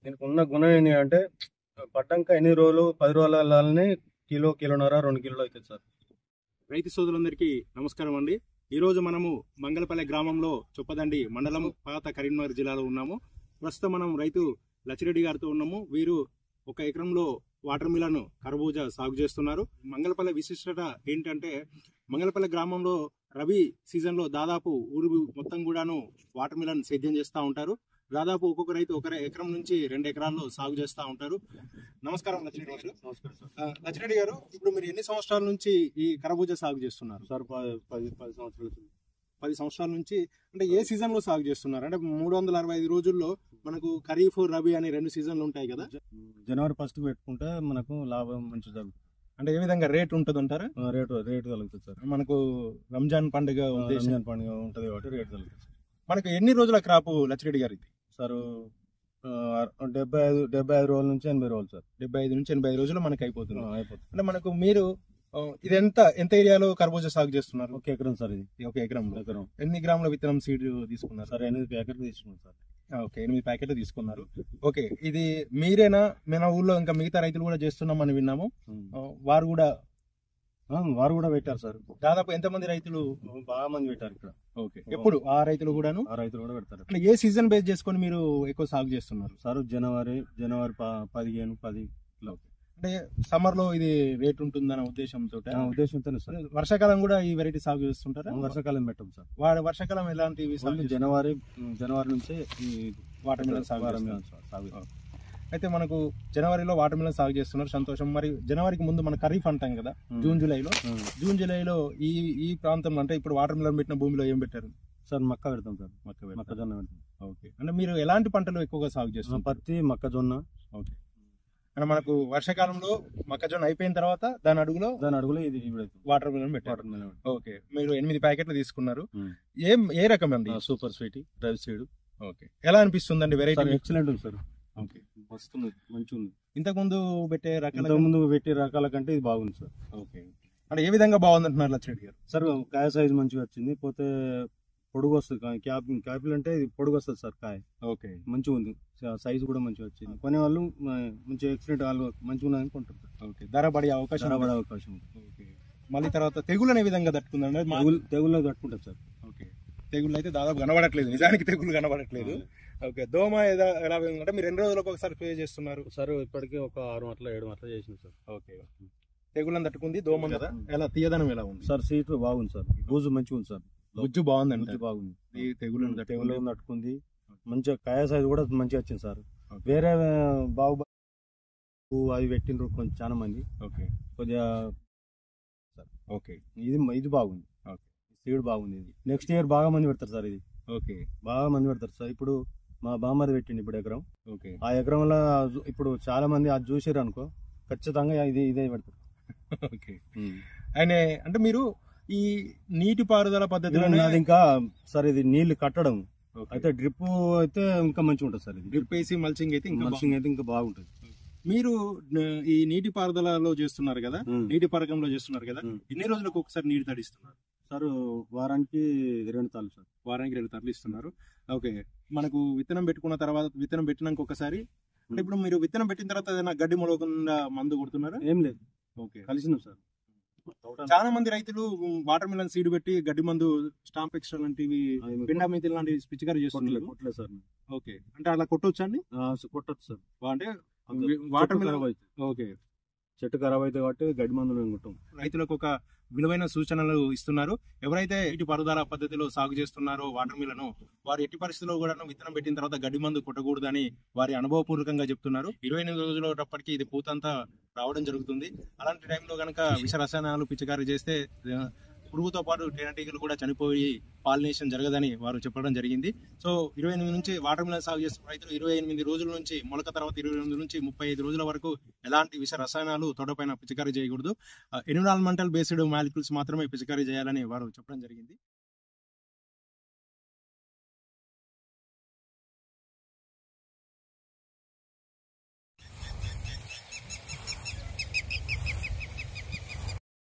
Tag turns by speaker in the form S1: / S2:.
S1: దీనికి ఉన్న గుణం ఏంటి అంటే పడ్డాక ఎన్ని రోజులు 10 రోజులు వెళ్ళాలని కిలోన్నర 2 కిలోలు అవుతుంది సార్.
S2: రైతు సోదరులందరికీ నమస్కారం అండి. ఈరోజు మనము మంగళపల్లె గ్రామంలో చొప్పదండి మండలం పాత కరీంనగర్ జిల్లాలో ఉన్నాము. ప్రస్తుతం మనం రైతు లచ్చిరెడ్డి గారితో ఉన్నాము. వీరు 1 ఎకరంలో వాటర్ మిలన్ కర్బూజా సాగు చేస్తున్నారు. మంగళపల్లె విశిష్టత ఏంటంటే మంగళపల్లె గ్రామంలో రబీ సీజన్లో దాదాపు ఊరు మొత్తం కూడాను వాటర్ మిలన్ సేద్యం చేస్తూ ఉంటారు. దాదాపు ఒక్కొక్క రైతు 1 ఎకరం నుంచి 2 ఎకరాల్లో సాగు చేస్తూ ఉంటారు. నమస్కారం లచ్చిరెడ్డి గారు.
S1: నమస్కారం సార్.
S2: లచ్చిరెడ్డి గారు, ఇప్పుడు మీరు ఎన్ని సంవత్సరాల నుంచి ఈ కర్బూజా సాగు చేస్తున్నారు?
S1: సార్ 10 సంవత్సరాలు
S2: 10 సంవత్సరాల నుంచి. అంటే ఏ సీజన్ లో సాగు చేస్తున్నారు? అంటే 365 రోజుల్లో మనకు ఖరీఫ్ రబీ అని 2 సీజన్లు ఉంటాయి కదా.
S1: జనవరి 1st పెట్టుకుంటే మనకు లాభం మంచి జరుగుతుంది.
S2: అంటే ఏ విధంగా రేట్ ఉంటుంది అంటారా?
S1: రేటు కలుగుతుంది సార్.
S2: మనకు రంజాన్ పండుగ
S1: రంజాన్ పండుగ ఉంటుంది కాబట్టి రేటు కలుగుతుంది.
S2: మనకు ఎన్ని రోజుల క్రాప్ లచ్చిరెడ్డి గారు ఇది?
S1: సార్ 75 రోజుల నుంచి 80 రోజులు సార్.
S2: 75 నుంచి 80 రోజులు మనకి అయిపోతుంది.
S1: అయిపోతుంది.
S2: అంటే మనకు మీరు ఇది ఎంత ఏరియాలో కర్బూజా సాగు చేస్తున్నారు?
S1: 1 ఎకరం సార్. ఇది
S2: 1 ఎకరంలో
S1: ఎకరం.
S2: ఎన్ని గ్రాముల విత్తనం సీడ్ తీసుకున్నారు?
S1: సార్ 8 ప్యాకెట్లు తీసుకున్నాం సార్.
S2: ఓకే, 8 ప్యాకెట్లు తీసుకున్నారు. ఓకే, ఇది మీరేనా? మన ఊళ్ళో ఇంకా మిగతా రైతులు కూడా చేస్తున్నామని విన్నాము. వారు కూడా
S1: పెట్టారు సార్.
S2: దాదాపు ఎంతమంది రైతులు?
S1: బాగా మంది పెట్టారు ఇక్కడ.
S2: ఓకే, ఎప్పుడు ఆ రైతులు కూడాను?
S1: ఆ రైతులు కూడా పెడతారు.
S2: అంటే ఏ సీజన్ బేస్ చేసుకొని మీరు ఎక్కువ సాగు చేస్తున్నారు?
S1: సార్ జనవరి 15, 10 ఇలా.
S2: అంటే సమ్మర్ లో ఇది రేట్ ఉంటుందన్న ఉద్దేశంతో
S1: ఉద్దేశంతో సార్.
S2: వర్షాకాలం కూడా ఈ వెరైటీ సాగు చేస్తుంటారా?
S1: వర్షాకాలం పెట్టం సార్.
S2: వర్షాకాలం ఎలాంటి
S1: జనవరి నుంచి ఈ
S2: వాటర్ మిలన్
S1: సాగు.
S2: అయితే మనకు జనవరిలో వాటర్ మిలన్ సాగు చేస్తున్నారు, సంతోషం. మరి జనవరికి ముందు మన ఖరీఫ్ అంటాం కదా, జూన్ జూలైలో ఈ ప్రాంతంలో అంటే ఇప్పుడు వాటర్ మిలన్ పెట్టిన భూమిలో ఏం పెట్టారు
S1: సార్? మక్క పెడతాం సార్. మొక్కజొన్న పెడతాం.
S2: ఓకే, అంటే మీరు ఎలాంటి పంటలు ఎక్కువగా సాగు చేస్తున్నారు?
S1: పత్తి, మొక్కజొన్న.
S2: ఓకే, అంటే మనకు వర్షాకాలంలో మొక్కజొన్న అయిపోయిన తర్వాత దాని అడుగులో ఇది వాటర్ మిలన్ పెట్టారు. ఓకే, మీరు 8 ప్యాకెట్లు తీసుకున్నారు. ఏ రకం అండి?
S1: Super sweet dry seed.
S2: Okay, ఎలా అనిపిస్తుందండి వెరైటీ?
S1: ఎక్సలెంట్ ఉంది సార్.
S2: ఓకే,
S1: వస్తుంది, మంచిగా ఉంది.
S2: ఇంతకుముందు పెట్టే
S1: రకాల కంటే ఇది బాగుంది సార్.
S2: ఓకే, అంటే ఏ విధంగా బాగుంది అంటున్నారు లచ్చిరెడ్డి గారు?
S1: సార్ కాయ సైజ్ మంచిగా వచ్చింది. పోతే పొడుగు వస్తుంది. క్యాపిల్ అంటే ఇది పొడుగు వస్తుంది సార్ కాయ.
S2: ఓకే,
S1: మంచిగా ఉంది. సైజ్ కూడా మంచిగా వచ్చింది. కొనే వాళ్ళు మంచి ఎక్సలెంట్ వాళ్ళు మంచిగా ఉన్నాయని కొంటారు.
S2: ఓకే, ధర పడే అవకాశం
S1: ఉంది.
S2: ఓకే, మళ్ళీ తర్వాత తెగులు అనే విధంగా తట్టుకుందండి?
S1: తెగుల్లో తట్టుకుంటారు సార్.
S2: ఓకే, తెగుళ్ళు అయితే దాదాపు కనబడట్లేదు, నిజానికి తెగులు కనబడట్లేదు. ఓకే, దోమ ఎలా అంటే మీరు 2 రోజులకు ఒకసారి స్ప్రే చేస్తున్నారు
S1: సార్? ఇప్పటికీ ఒక 6 మాటలు 7 మాటలు చేసింది సార్.
S2: ఓకే, తెగులను తట్టుకుంది. దోమ కదా, ఎలా తీయదనం ఎలా ఉంది
S1: సార్? సీట్ బాగుంది సార్. బూజు మంచిగా ఉంది సార్.
S2: గుజ్జు బాగుంది,
S1: బాగుంది.
S2: ఈ తెగులను
S1: తట్టుకుంది. మంచిగా కాయ సైజ్ కూడా మంచిగా వచ్చింది సార్. వేరే బాగు అవి పెట్టిండ్రు కొంచెం చాలా మంది.
S2: ఓకే,
S1: కొద్దిగా
S2: ఓకే,
S1: ఇది బాగుంది.
S2: ఓకే,
S1: సీడ్ బాగుంది. ఇది నెక్స్ట్ ఇయర్ బాగా మంది పెడతారు సార్. ఇది
S2: ఓకే,
S1: బాగా మంది పెడతారు సార్. ఇప్పుడు మా బామ్మది పెట్టింది ఇప్పుడు ఎకరం.
S2: ఓకే,
S1: ఆ ఎకరంలో ఇప్పుడు చాలా మంది అది చూసారు అనుకో, ఖచ్చితంగా ఇదే పెడతారు.
S2: ఓకే, ఆయన అంటే మీరు ఈ నీటి పారుదల పద్ధతిలో
S1: ఇంకా సార్ ఇది నీళ్లు కట్టడం అయితే డ్రిప్ అయితే ఇంకా మంచిగా ఉంటుంది సార్. ఇది
S2: డ్రిప్ వేసి మల్చింగ్ అయితే
S1: ఇంకా బాగుంటుంది.
S2: మీరు ఈ నీటి పారుదలలో చేస్తున్నారు కదా, నీటి పారకంలో చేస్తున్నారు కదా, ఎన్ని రోజులకు ఒకసారి నీరు తడిస్తున్నారు
S1: సార్? వారానికి 2 సార్లు సార్.
S2: వారానికి 2 సార్లు ఇస్తున్నారు. ఓకే, మనకు విత్తనం పెట్టుకున్న తర్వాత విత్తనం పెట్టినాక ఒకసారి, అంటే ఇప్పుడు మీరు విత్తనం పెట్టిన తర్వాత ఏదైనా గడ్డి మొలవకుండా మందు కొడుతున్నారా?
S1: ఏం లేదు.
S2: ఓకే,
S1: కలిసినాం సార్.
S2: చాలా మంది రైతులు వాటర్ మిలన్ సీడ్ పెట్టి గడ్డి మందు, స్టాంప్ ఎక్స్ట్రా లాంటివి, పిండామితి లాంటివి పిచికారీ చేస్తున్నారు.
S1: కొట్టలేదు సార్.
S2: ఓకే, అంటే అలా కొట్టొచ్చా అండి?
S1: కొట్టచ్చు సార్.
S2: అంటే వాటర్ మిలన్ ఓకే,
S1: చెట్టు ఖరాబ్ అయితే కాబట్టి గడ్డి మందులు కొట్టాం.
S2: రైతులకు ఒక విలువైన సూచనలు ఇస్తున్నారు. ఎవరైతే నీటి పారుదల పద్ధతిలో సాగు చేస్తున్నారో వాటర్ మిలను, వారు ఎట్టి పరిస్థితుల్లో కూడా విత్తనం పెట్టిన తర్వాత గడ్డి మందు కొట్టకూడదని వారి అనుభవపూర్వకంగా చెప్తున్నారు. 28 రోజులప్పటికీ ఇది పూతంతా రావడం జరుగుతుంది. అలాంటి టైంలో కనుక విష రసాయనాలు పిచికారీ చేస్తే పురుగుతో పాటు తేనెటీగలు కూడా చనిపోయి పాలినేషన్ జరగదని వారు చెప్పడం జరిగింది. సో 28 నుంచి వాటర్ మిలన్ సాగు చేస్తున్న రైతులు 28 రోజుల నుంచి మొలక తర్వాత 28 నుంచి 35 రోజుల వరకు ఎలాంటి విష రసాయనాలు తోటపైన పిచికారీ చేయకూడదు. ఎన్విరాన్మెంటల్ బేస్డ్ మాలిక్యూల్స్ మాత్రమే పిచికారీ చేయాలని వారు చెప్పడం జరిగింది.